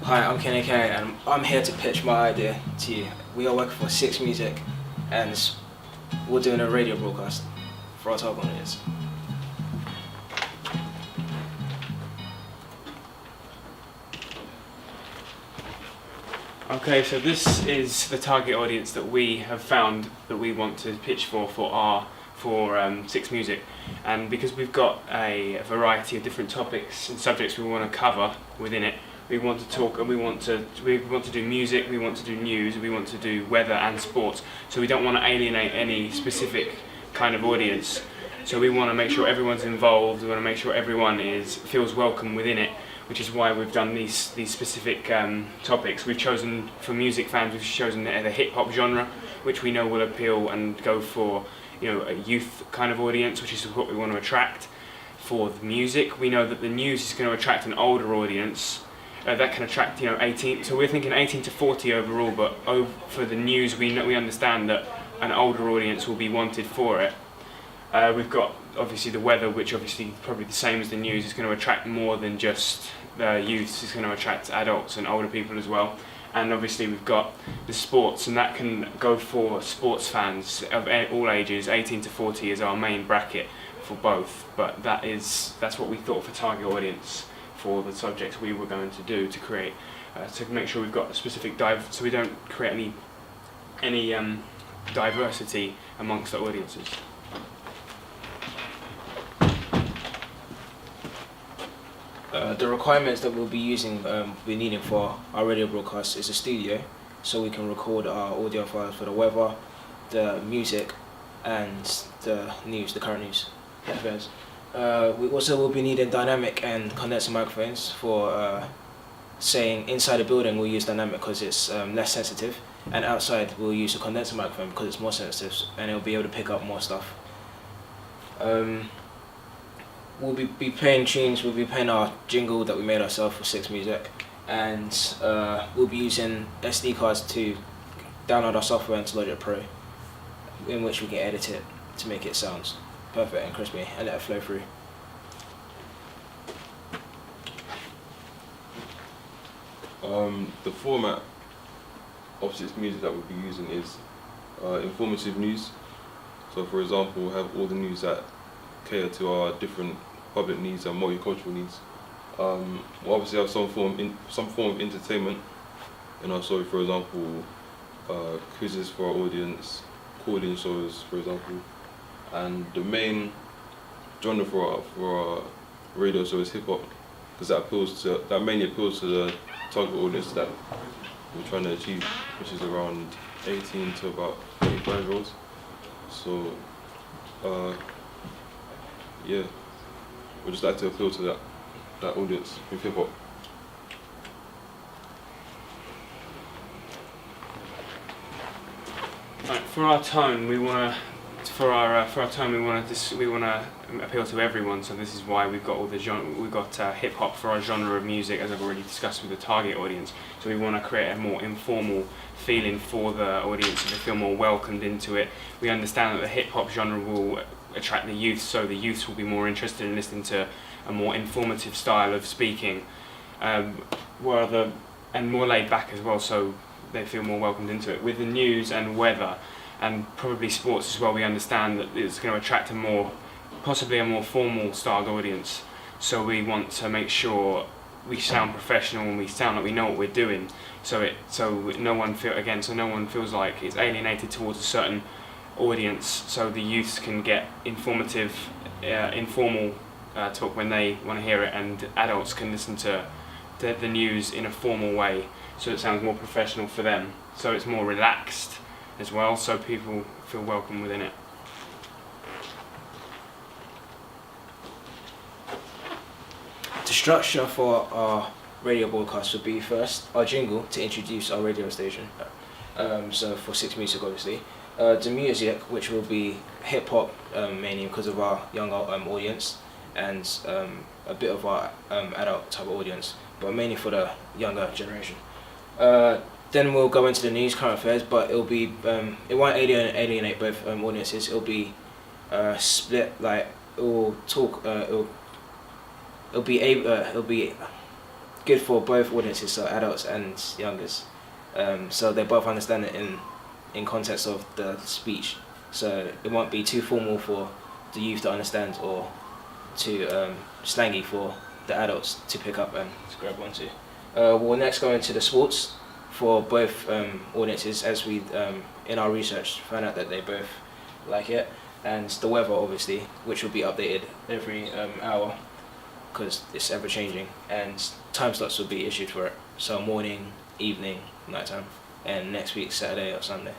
Hi, I'm Kenny K, and I'm here to pitch my idea to you. We are working for 6musik, and we're doing a radio broadcast for our target audience. Okay, so this is the target audience that we have found that we want to pitch for 6musik, and because we've got a variety of different topics and subjects we want to cover within it, we want to talk and we want to do music, we want to do news, we want to do weather and sports. So we don't want to alienate any specific kind of audience. So we want to make sure everyone's involved. We want to make sure everyone feels welcome within it, which is why we've done these specific topics. We've chosen, for music fans, we've chosen the hip hop genre, which we know will appeal and go for, a youth kind of audience, which is what we want to attract. For the music, we know that the news is going to attract an older audience. That can attract 18. So we're thinking 18 to 40 overall, but for the news, we understand that an older audience will be wanted for it. We've got obviously the weather, which obviously probably the same as the news, is going to attract more than just youths. It's going to attract adults and older people as well. And obviously we've got the sports, and that can go for sports fans of all ages. 18 to 40 is our main bracket for both, but that's what we thought for target audience for the subjects we were going to do to create, to make sure we've got a specific so we don't create any diversity amongst the audiences. The requirements that we'll be needing for our radio broadcast is a studio, so we can record our audio files for the weather, the music, and the news, the current news affairs. We also will be needing dynamic and condenser microphones for saying inside the building we'll use dynamic because it's less sensitive, and outside we'll use a condenser microphone because it's more sensitive and it'll be able to pick up more stuff. We'll be playing tunes, we'll be playing our jingle that we made ourselves for 6musik, and we'll be using SD cards to download our software into Logic Pro, in which we can edit it to make it sound perfect and crispy and let it flow through. The format of 6musik that we'll be using is informative news. So for example, we'll have all the news that cater to our different public needs and multicultural needs. We'll obviously have some form of entertainment, so for example, quizzes for our audience, call-in shows, for example. And the main genre for our radio show is hip hop, because that mainly appeals to the target audience that we're trying to achieve, which is around 18 to about 35-year-olds. So, yeah, we'd just like to appeal to that audience with hip hop. Right, for our tone, we want to appeal to everyone. So this is why we've got all the we've got hip hop for our genre of music, as I've already discussed with the target audience. So we want to create a more informal feeling for the audience, so they feel more welcomed into it. We understand that the hip hop genre will attract the youth, so the youths will be more interested in listening to a more informative style of speaking, and more laid back as well, so they feel more welcomed into it. With the news and weather and probably sports as well, we understand that it's going to attract possibly a more formal styled audience. So we want to make sure we sound professional and we sound like we know what we're doing. So no one feels like it's alienated towards a certain audience. So the youths can get informal talk when they want to hear it, and adults can listen to the news in a formal way, so it sounds more professional for them. So it's more relaxed as well, so people feel welcome within it. The structure for our radio broadcast would be first our jingle to introduce our radio station. So for 6musik, obviously. The music, which will be hip hop mainly because of our younger audience, and a bit of our adult type of audience, but mainly for the younger generation. Then we'll go into the news, current affairs, but it'll be it won't alienate both audiences. It'll be split, like it'll be good for both audiences, so adults and youngers. So they both understand it in context of the speech. So it won't be too formal for the youth to understand, or too slangy for the adults to pick up and to grab onto. We'll next go into the sports for both audiences, as we in our research found out that they both like it, and the weather obviously, which will be updated every hour because it's ever changing, and time slots will be issued for it, so morning, evening, nighttime, and next week Saturday or Sunday.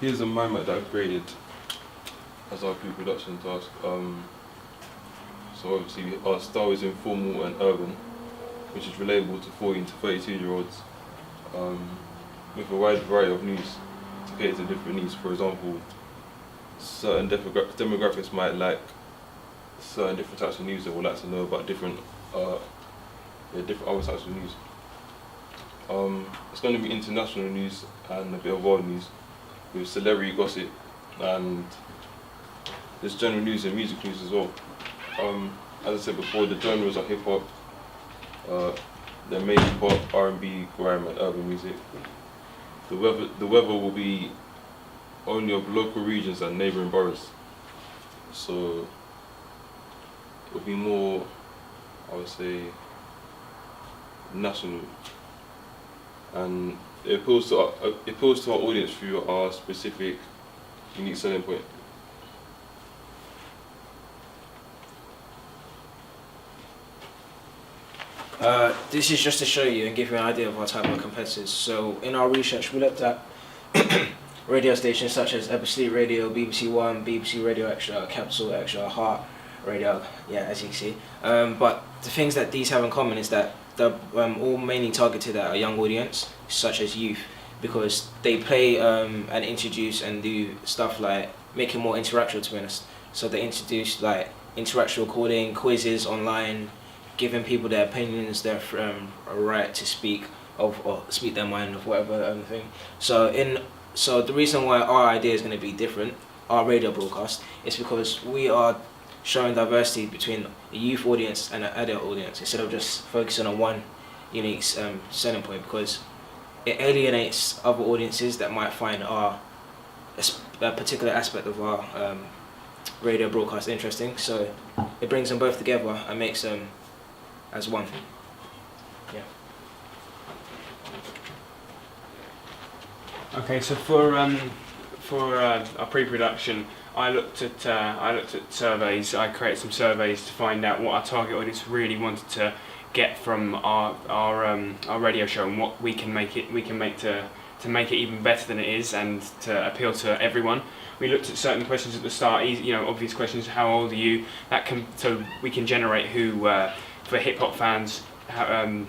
Here's a mind map that I've created as our pre-production task. So obviously our style is informal and urban, which is relatable to 14 to 32-year-olds, with a wide variety of news to cater to different needs. For example, certain demographics might like certain different types of news, they would like to know about different other types of news. It's going to be international news and a bit of world news, with celebrity gossip and there's general news and music news as well. As I said before, the genres are hip hop, they're mainly pop, R&B, grime and urban music. The weather will be only of local regions and neighbouring boroughs. So it'll be more, I would say, national. And it appeals to our audience through our specific, unique selling point. This is just to show you and give you an idea of our type of competitors. So in our research, we looked at radio stations such as Ebersley Radio, BBC One, BBC Radio Extra, Capital Extra, Heart Radio, yeah, as you can see. But the things that these have in common is that they're all mainly targeted at a young audience, such as youth, because they play and introduce and do stuff like make it more interactive, to be honest. So they introduce like interactive recording, quizzes online, giving people their opinions, their right to speak or speak their mind of whatever thing. So the reason why our idea is going to be different, our radio broadcast, is because we are showing diversity between a youth audience and an adult audience, instead of just focusing on one unique selling point, because it alienates other audiences that might find a particular aspect of our radio broadcast interesting. So it brings them both together and makes them as one. Yeah. Okay, so for our pre-production, I looked at surveys. I created some surveys to find out what our target audience really wanted to get from our radio show, and what we can make to make it even better than it is, and to appeal to everyone. We looked at certain questions at the start, obvious questions. How old are you? So we can generate who, for hip hop fans, and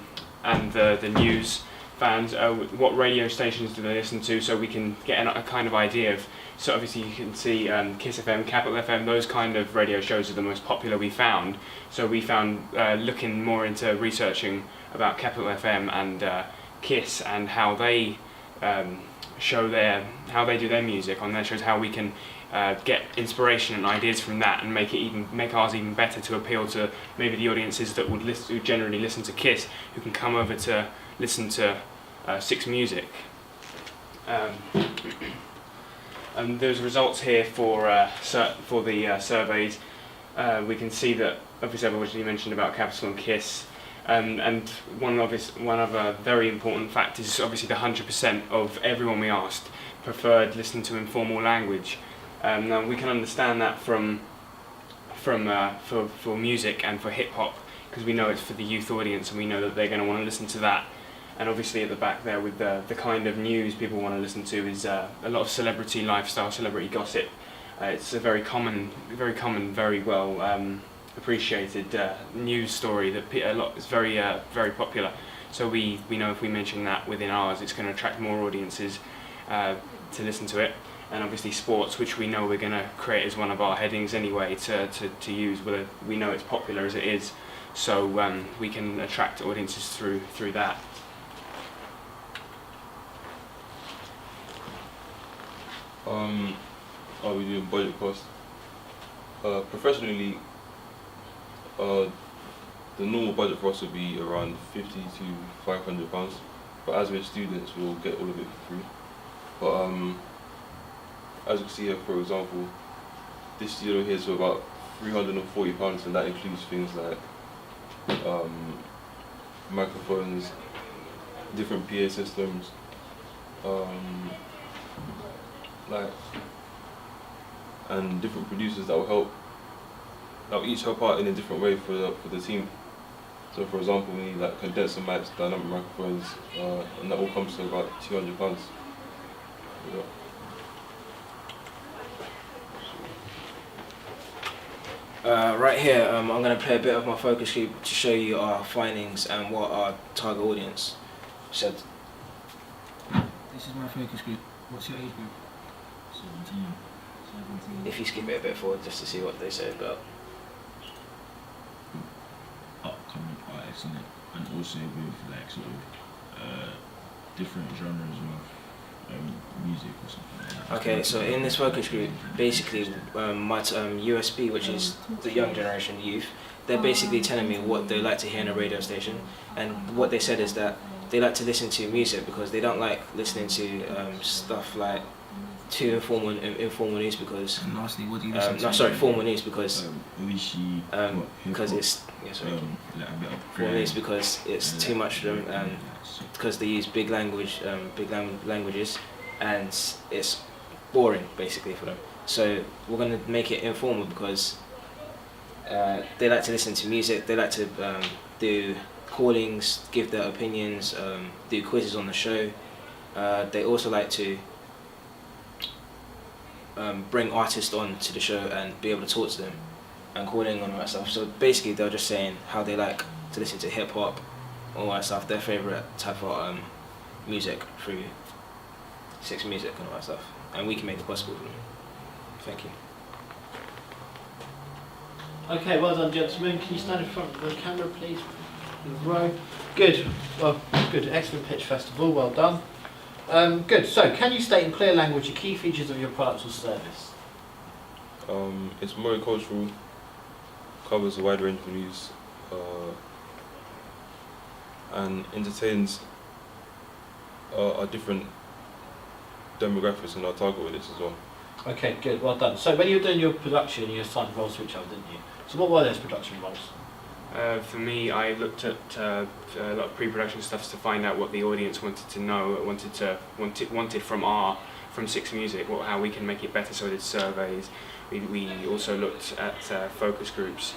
the news fans, what radio stations do they listen to, so we can get a kind of idea of. So obviously you can see Kiss FM, Capital FM, those kind of radio shows are the most popular we found. So we found, looking more into researching about Capital FM and Kiss and how they how they do their music on their shows, how we can get inspiration and ideas from that and make ours even better, to appeal to maybe the audiences that who generally listen to Kiss, who can come over to listen to 6musik. And there's results here for the surveys. We can see that obviously I've already mentioned about Capital and Kiss, and one other very important fact is obviously the 100% of everyone we asked preferred listening to informal language. Now we can understand that for music and for hip hop, because we know it's for the youth audience and we know that they're going to want to listen to that. And obviously at the back there with the kind of news people want to listen to is a lot of celebrity lifestyle, celebrity gossip. It's a very common, very well appreciated news story that is very popular. So we know if we mention that within ours, it's going to attract more audiences to listen to it. And obviously sports, which we know we're going to create as one of our headings anyway to use, whether we know it's popular as it is. So we can attract audiences through that. Are we doing budget cost? Professionally, the normal budget for us would be around £50 to £500, but as we're students, we'll get all of it for free. But as you can see here, for example, this studio here is for about £340, and that includes things like microphones, different PA systems, and different producers that will each help out in a different way for the team. So for example, we need like condenser mics, dynamic microphones, and that all comes to about £200. Yeah. Right here, I'm going to play a bit of my focus group to show you our findings and what our target audience said. This is my focus group. What's your age group? 17. If you skip it a bit forward just to see what they say about. Upcoming artists, innit? And also with like sort of different genres of music or something like that. Okay, so in this focus group, basically my USB, which is the young generation youth, they're basically telling me what they like to hear in a radio station, and what they said is that they like to listen to music because they don't like listening to stuff like too informal news because. And lastly, what do you listen to? No, sorry, formal news because. Because it's formal news because it's too much for them, and because they use big languages, and it's boring basically for them. So we're gonna make it informal because they like to listen to music. They like to do callings, give their opinions, do quizzes on the show. They also like to bring artists on to the show and be able to talk to them and calling on all that stuff. So basically they're just saying how they like to listen to hip hop, all that stuff, their favourite type of music through 6musik and all that stuff. And we can make it possible for them. Thank you. Okay, well done, gentlemen. Can you stand in front of the camera, please? In a row. Good. Well, good. Excellent pitch festival. Well done. Good. So, can you state in clear language the key features of your product or service? It's multicultural, covers a wide range of news, and entertains our different demographics and our target audience as well. Okay, good. Well done. So, when you were doing your production, you assigned roles to each other, didn't you? So, what were those production roles? For me, I looked at a lot of pre-production stuff to find out what the audience wanted to know, wanted from 6musik, how we can make it better. So we did surveys. We also looked at focus groups